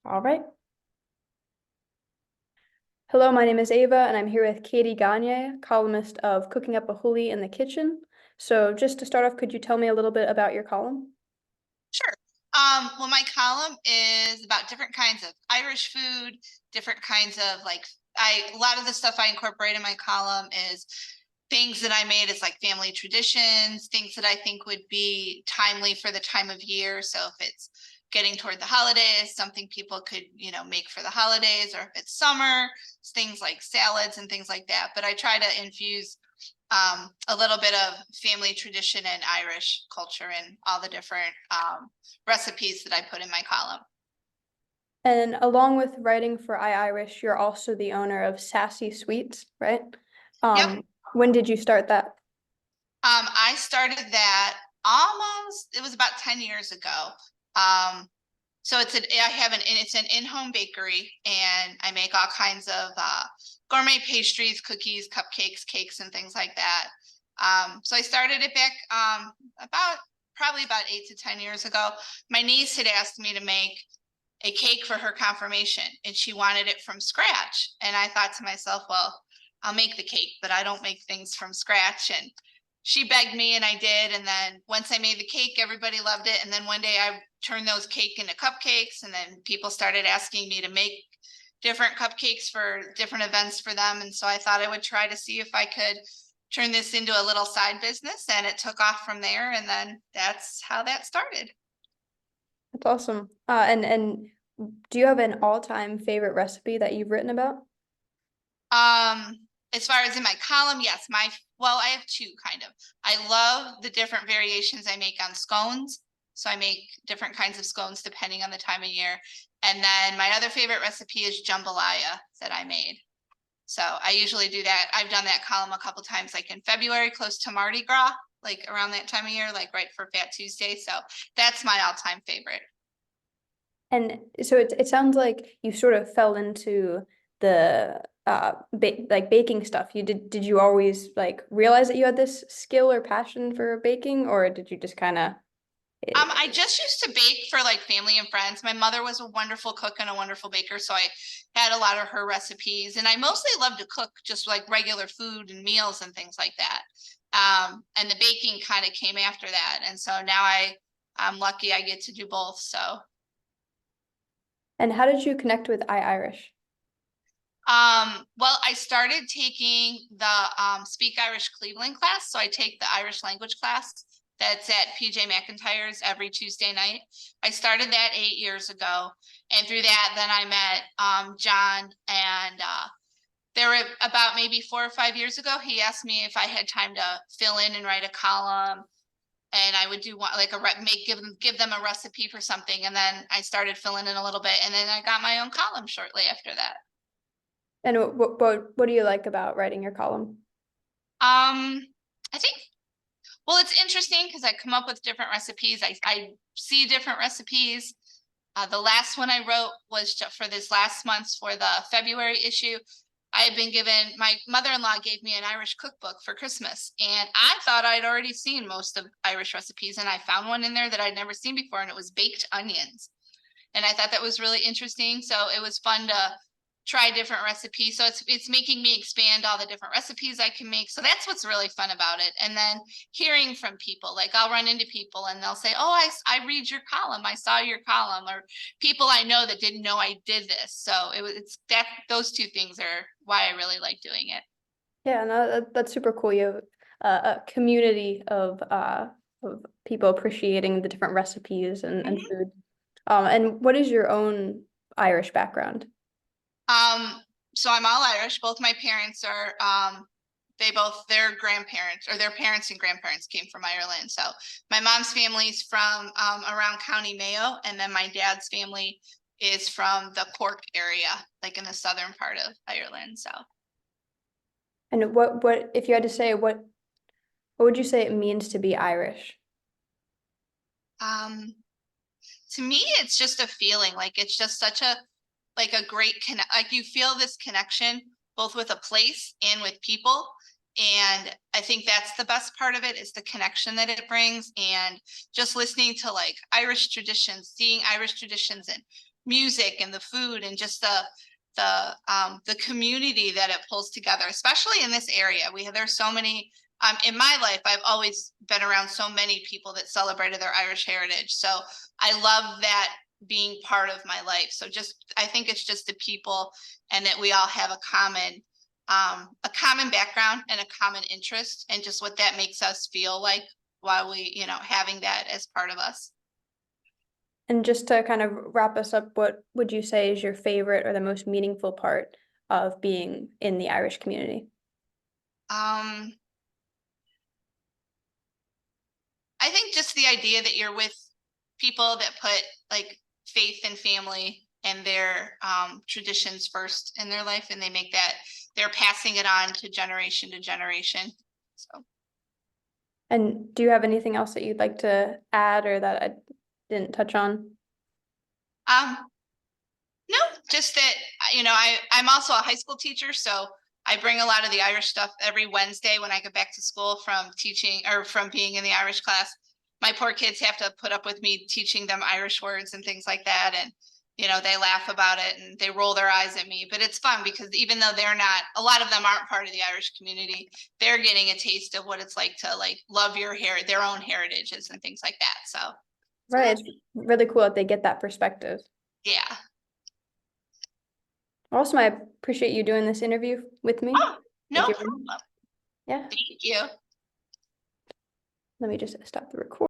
All right. Hello, my name is Ava, and I'm here with Katie Gagne, columnist of Cooking Up a Hooley in the Kitchen. So just to start off, could you tell me a little bit about your column? Sure. Well, my column is about different kinds of Irish food, different kinds of a lot of the stuff I incorporate in my column is things that I made as like family traditions, things that I think would be timely for the time of year. So if it's getting toward the holidays, something people could, make for the holidays, or if it's summer, it's things like salads and things like that. But I try to infuse a little bit of family tradition and Irish culture and all the different recipes that I put in my column. And along with writing for iIrish, you're also the owner of Sassy Sweets, right? Yep. When did you start that? I started that it was about 10 years ago. So it's an in-home bakery, and I make all kinds of gourmet pastries, cookies, cupcakes, cakes, and things like that. So I started it back probably about 8 to 10 years ago. My niece had asked me to make a cake for her confirmation, and she wanted it from scratch. And I thought to myself, well, I'll make the cake, but I don't make things from scratch. And she begged me, and I did. And then once I made the cake, everybody loved it. And then one day I turned those cake into cupcakes, and then people started asking me to make different cupcakes for different events for them. And so I thought I would try to see if I could turn this into a little side business, and it took off from there. And then that's how that started. That's awesome. And do you have an all-time favorite recipe that you've written about? As far as in my column, yes, I have two kind of. I love the different variations I make on scones. So I make different kinds of scones depending on the time of year. And then my other favorite recipe is jambalaya that I made. So I usually do that. I've done that column a couple times, like in February, close to Mardi Gras, like around that time of year, like right for Fat Tuesday. So that's my all-time favorite. And so it sounds like you sort of fell into the baking stuff. Did you always like realize that you had this skill or passion for baking, or did you just kind of I just used to bake for like family and friends. My mother was a wonderful cook and a wonderful baker, so I had a lot of her recipes. And I mostly love to cook just like regular food and meals and things like that. And the baking kind of came after that. And so now I'm lucky I get to do both. So And how did you connect with iIrish? well, I started taking the Speak Irish Cleveland class. So I take the Irish language class that's at PJ McIntyre's every Tuesday night. I started that 8 years ago. And through that, then I met John, and there were about maybe 4 or 5 years ago, he asked me if I had time to fill in and write a column. And I would do one, like give them a recipe for something. And then I started filling in a little bit. And then I got my own column shortly after that. And what do you like about writing your column? I think, well, it's interesting because I come up with different recipes. I see different recipes. The last one I wrote was for this last month's for the February issue. I had been given, my mother-in-law gave me an Irish cookbook for Christmas, and I thought I'd already seen most of Irish recipes, and I found one in there that I'd never seen before, and it was baked onions. And I thought that was really interesting. So it was fun to try different recipes. So it's making me expand all the different recipes I can make. So that's what's really fun about it. And then hearing from people, like I'll run into people and they'll say, oh, I read your column. I saw your column, or people I know that didn't know I did this. So it's that those two things are why I really like doing it. Yeah, no, that's super cool. You have a community of people appreciating the different recipes and Mhm. food. And what is your own Irish background? So I'm all Irish. Both my parents are their grandparents or their parents and grandparents came from Ireland. So my mom's family's from around County Mayo, and then my dad's family is from the Cork area, like in the southern part of Ireland. So And what if you had to say what would you say it means to be Irish? um to me it's just a feeling, like it's just such a great connect, like you feel this connection both with a place and with people. And I think that's the best part of it, is the connection that it brings. And just listening to like Irish traditions, seeing Irish traditions in music and the food and just the community that it pulls together, especially in this area. There's so many, in my life, I've always been around so many people that celebrated their Irish heritage. So I love that being part of my life. So I think it's just the people, and that we all have a common background and a common interest, and just what that makes us feel like while we, having that as part of us. And just to kind of wrap us up, what would you say is your favorite or the most meaningful part of being in the Irish community? I think just the idea that you're with people that put like faith and family and their traditions first in their life, and they're passing it on to generation. So. And do you have anything else that you'd like to add or that I didn't touch on? No, just that, I'm also a high school teacher, so I bring a lot of the Irish stuff every Wednesday when I get back to school from teaching or from being in the Irish class. My poor kids have to put up with me teaching them Irish words and things like that. And, they laugh about it and they roll their eyes at me, but it's fun because even though a lot of them aren't part of the Irish community, they're getting a taste of what it's like to love their own heritages and things like that. So. Right. It's really cool that they get that perspective. Yeah. Awesome. I appreciate you doing this interview with me. Oh, no Thank you. problem. Yeah. Thank you. Let me just stop the recording.